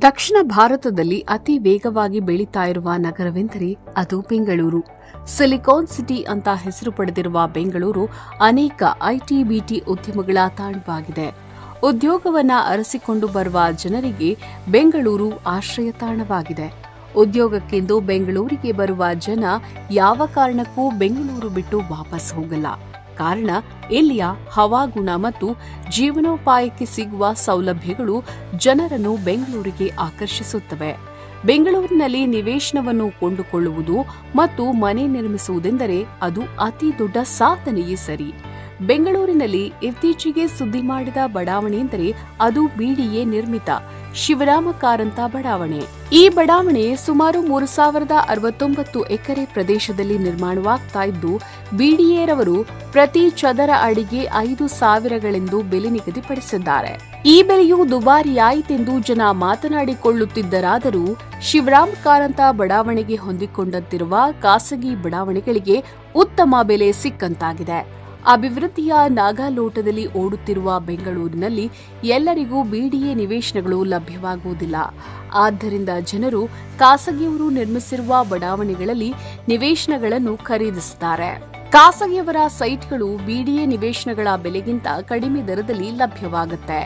ದಕ್ಷಿಣ ಭಾರತದಲ್ಲಿ ಅತಿ ವೇಗವಾಗಿ ಬೆಳೀತಾ ಇರುವ ನಗರವೆಂದರೆ ಅದು ಬೆಂಗಳೂರು. ಸಿಲಿಕಾನ್ ಸಿಟಿ ಅಂತ ಹೆಸರು ಪಡೆದಿರುವ ಬೆಂಗಳೂರು ಅನೇಕ ಐಟಿ ಬಿಟಿ ಉದ್ಯಮಗಳ ತಾಣವಾಗಿದೆ. ಉದ್ಯೋಗವನ್ನ ಅರಸಿಕೊಂಡು ಬರುವ ಜನರಿಗೆ ಬೆಂಗಳೂರು ಆಶ್ರಯ ತಾಣವಾಗಿದೆ. ಉದ್ಯೋಗಕ್ಕೆಂದು ಬೆಂಗಳೂರಿಗೆ ಬರುವ ಜನ ಯಾವ ಕಾರಣಕ್ಕೂ ಬೆಂಗಳೂರು ಬಿಟ್ಟು ವಾಪಸ್ ಹೋಗಲ್ಲ. ಕಾರಣ ಇಲ್ಲಿಯ ಹವಾಗುಣ ಮತ್ತು ಜೀವನೋಪಾಯಕ್ಕೆ ಸಿಗುವ ಸೌಲಭ್ಯಗಳು ಜನರನ್ನು ಬೆಂಗಳೂರಿಗೆ ಆಕರ್ಷಿಸುತ್ತವೆ. ಬೆಂಗಳೂರಿನಲ್ಲಿ ನಿವೇಶನವನ್ನು ಕೊಂಡುಕೊಳ್ಳುವುದು ಮತ್ತು ಮನೆ ನಿರ್ಮಿಸುವುದೆಂದರೆ ಅದು ಅತಿ ದೊಡ್ಡ ಸಾಧನೆಯೇ ಸರಿ. ಬೆಂಗಳೂರಿನಲ್ಲಿ ಇತ್ತೀಚೆಗೆ ಸುದ್ದಿ ಮಾಡಿದ ಬಡಾವಣೆ ಎಂದರೆ ಅದು ಬಿಡಿಎ ನಿರ್ಮಿತ ಶಿವರಾಮ ಕಾರಂತ ಬಡಾವಣೆ. ಈ ಬಡಾವಣೆ ಸುಮಾರು 3069 ಎಕರೆ ಪ್ರದೇಶದಲ್ಲಿ ನಿರ್ಮಾಣವಾಗ್ತಾ ಇದ್ದು, ಬಿಡಿಎರವರು ಪ್ರತಿ ಚದರ ಅಡಿಗೆ 5,000ಗಳೆಂದು ಬೆಲೆ ನಿಗದಿಪಡಿಸಿದ್ದಾರೆ. ಈ ಬೆಲೆಯು ದುಬಾರಿಯಾಯಿತೆಂದು ಜನ ಮಾತನಾಡಿಕೊಳ್ಳುತ್ತಿದ್ದರಾದರೂ ಶಿವರಾಮ ಕಾರಂತ ಬಡಾವಣೆಗೆ ಹೊಂದಿಕೊಂಡಂತಿರುವ ಖಾಸಗಿ ಬಡಾವಣೆಗಳಿಗೆ ಉತ್ತಮ ಬೆಲೆ ಸಿಕ್ಕಂತಾಗಿದೆ. ಅಭಿವೃದ್ಧಿಯ ನಾಗಾಲೋಟದಲ್ಲಿ ಓಡುತ್ತಿರುವ ಬೆಂಗಳೂರಿನಲ್ಲಿ ಎಲ್ಲರಿಗೂ ಬಿಡಿಎ ನಿವೇಶನಗಳು ಲಭ್ಯವಾಗುವುದಿಲ್ಲ. ಆದ್ದರಿಂದ ಜನರು ಖಾಸಗಿಯವರು ನಿರ್ಮಿಸಿರುವ ಬಡಾವಣೆಗಳಲ್ಲಿ ನಿವೇಶನಗಳನ್ನು ಖರೀದಿಸುತ್ತಾರೆ. ಖಾಸಗಿಯವರ ಸೈಟ್ಗಳು ಬಿಡಿಎ ನಿವೇಶನಗಳ ಬೆಲೆಗಿಂತ ಕಡಿಮೆ ದರದಲ್ಲಿ ಲಭ್ಯವಾಗುತ್ತೆ.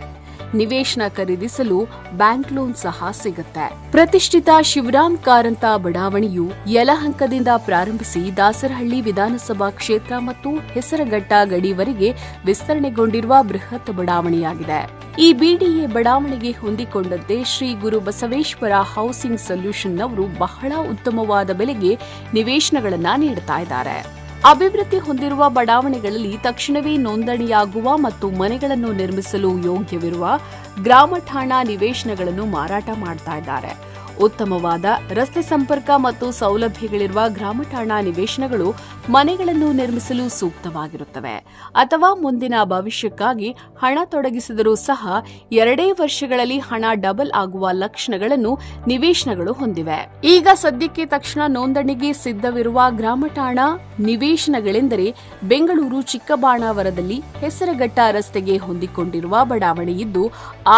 ನಿವೇಶನ ಖರೀದಿಸಲು ಬ್ಯಾಂಕ್ ಲೋನ್ ಸಹ ಸಿಗುತ್ತೆ. ಪ್ರತಿಷ್ಠಿತ ಶಿವರಾಮ ಕಾರಂತ ಬಡಾವಣೆಯು ಯಲಹಂಕದಿಂದ ಪ್ರಾರಂಭಿಸಿ ದಾಸರಹಳ್ಳಿ ವಿಧಾನಸಭಾ ಕ್ಷೇತ್ರ ಮತ್ತು ಹೆಸರಘಟ್ಟ ಗಡಿವರೆಗೆ ವಿಸ್ತರಣೆಗೊಂಡಿರುವ ಬೃಹತ್ ಬಡಾವಣೆಯಾಗಿದೆ. ಈ ಬಿಡಿಎ ಬಡಾವಣೆಗೆ ಹೊಂದಿಕೊಂಡಂತೆ ಶ್ರೀ ಗುರು ಬಸವೇಶ್ವರ ಹೌಸಿಂಗ್ ಸೊಲ್ಯೂಷನ್ನವರು ಬಹಳ ಉತ್ತಮವಾದ ಬೆಲೆಗೆ ನಿವೇಶನಗಳನ್ನು ನೀಡುತ್ತಾ ಇದ್ದಾರೆ. ಅಭಿವೃದ್ಧಿ ಹೊಂದಿರುವ ಬಡಾವಣೆಗಳಲ್ಲಿ ತಕ್ಷಣವೇ ನೋಂದಣಿಯಾಗುವ ಮತ್ತು ಮನೆಗಳನ್ನು ನಿರ್ಮಿಸಲು ಯೋಗ್ಯವಿರುವ ಗ್ರಾಮ ಠಾಣಾ ನಿವೇಶನಗಳನ್ನು ಮಾರಾಟ ಮಾಡ್ತಾ ಇದ್ದಾರೆ. ಉತ್ತಮವಾದ ರಸ್ತೆ ಸಂಪರ್ಕ ಮತ್ತು ಸೌಲಭ್ಯಗಳಿರುವ ಗ್ರಾಮ ಠಾಣಾ ನಿವೇಶನಗಳು ಮನೆಗಳನ್ನು ನಿರ್ಮಿಸಲು ಸೂಕ್ತವಾಗಿರುತ್ತವೆ. ಅಥವಾ ಮುಂದಿನ ಭವಿಷ್ಯಕ್ಕಾಗಿ ಹಣ ತೊಡಗಿಸಿದರೂ ಸಹ 2 ವರ್ಷಗಳಲ್ಲಿ ಹಣ ಡಬಲ್ ಆಗುವ ಲಕ್ಷಣಗಳನ್ನು ನಿವೇಶನಗಳು ಹೊಂದಿವೆ. ಈಗ ಸದ್ಯಕ್ಕೆ ತಕ್ಷಣ ನೋಂದಣಿಗೆ ಸಿದ್ಧವಿರುವ ಗ್ರಾಮ ಠಾಣಾ ನಿವೇಶನಗಳೆಂದರೆ ಬೆಂಗಳೂರು ಚಿಕ್ಕಬಾಣಾವರದಲ್ಲಿ ಹೆಸರಘಟ್ಟ ರಸ್ತೆಗೆ ಹೊಂದಿಕೊಂಡಿರುವ ಬಡಾವಣೆಯಿದ್ದು,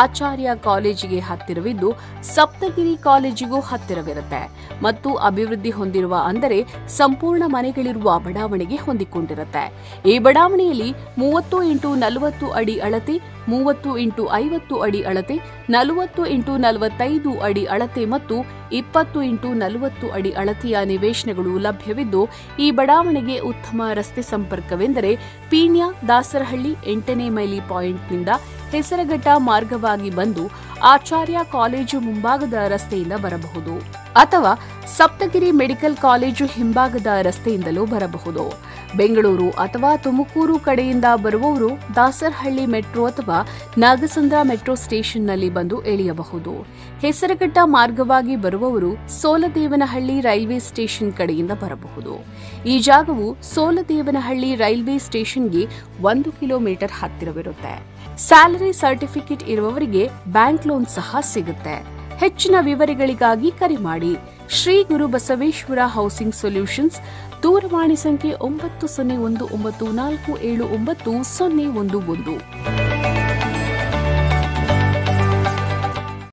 ಆಚಾರ್ಯ ಕಾಲೇಜಿಗೆ ಹತ್ತಿರವಿದ್ದು, ಸಪ್ತಗಿರಿ ಕಾಲೇಜಿಗೂ ಹತ್ತಿರವಿರುತ್ತೆ ಮತ್ತು ಅಭಿವೃದ್ಧಿ ಹೊಂದಿರುವ ಅಂದರೆ ಸಂಪೂರ್ಣ ಮನೆಗಳಿರುವ ಬಡಾವಣೆಗೆ ಹೊಂದಿಕೊಂಡಿರುತ್ತೆ. ಈ ಬಡಾವಣೆಯಲ್ಲಿ 30x40 ಅಡಿ ಅಳತೆ, 30x50 ಅಡಿ ಅಳತೆ, 40x45 ಅಡಿ ಅಳತೆ ಮತ್ತು 20x40 ಅಡಿ ಅಳತೆಯ ನಿವೇಶನಗಳು ಲಭ್ಯವಿದ್ದು, ಈ ಬಡಾವಣೆಗೆ ಉತ್ತಮ ರಸ್ತೆ ಸಂಪರ್ಕವೆಂದರೆ ಪೀಣ್ಯ ದಾಸರಹಳ್ಳಿ 8ನೇ ಮೈಲಿ ಪಾಯಿಂಟ್ನಿಂದ ಹೆಸರಘಟ್ಟ ಮಾರ್ಗವಾಗಿ ಬಂದು ಆಚಾರ್ಯ ಕಾಲೇಜು ಮುಂಭಾಗದ ರಸ್ತೆಯಿಂದ ಬರಬಹುದು ಅಥವಾ ಸಪ್ತಗಿರಿ ಮೆಡಿಕಲ್ ಕಾಲೇಜು ಹಿಂಭಾಗದ ರಸ್ತೆಯಿಂದಲೂ ಬರಬಹುದು. ಬೆಂಗಳೂರು ಅಥವಾ ತುಮಕೂರು ಕಡೆಯಿಂದ ಬರುವವರು ದಾಸರಹಳ್ಳಿ ಮೆಟ್ರೋ ಅಥವಾ ನಾಗಸಂದ್ರ ಮೆಟ್ರೋ ಸ್ಟೇಷನ್ನಲ್ಲಿ ಬಂದು ಇಳಿಯಬಹುದು. ಹೆಸರಘಟ್ಟ ಮಾರ್ಗವಾಗಿ ಬರುವವರು ಸೋಲದೇವನಹಳ್ಳಿ ರೈಲ್ವೆ ಸ್ಟೇಷನ್ ಕಡೆಯಿಂದ ಬರಬಹುದು. ಈ ಜಾಗವು ಸೋಲದೇವನಹಳ್ಳಿ ರೈಲ್ವೆ ಸ್ಟೇಷನ್ಗೆ 1 ಕಿಲೋಮೀಟರ್ ಹತ್ತಿರವಿರುತ್ತೆ. ಸ್ಯಾಲರಿ ಸರ್ಟಿಫಿಕೇಟ್ ಇರುವವರಿಗೆ ಬ್ಯಾಂಕ್ ಲೋನ್ ಸಹ ಸಿಗುತ್ತೆ. ಹೆಚ್ಚಿನ ವಿವರಗಳಿಗಾಗಿ ಕರೆ ಮಾಡಿ. ಶ್ರೀ ಗುರು ಬಸವೇಶ್ವರ ಹೌಸಿಂಗ್ ಸೊಲ್ಯೂಷನ್ಸ್, ದೂರವಾಣಿ ಸಂಖ್ಯೆ 901994799011.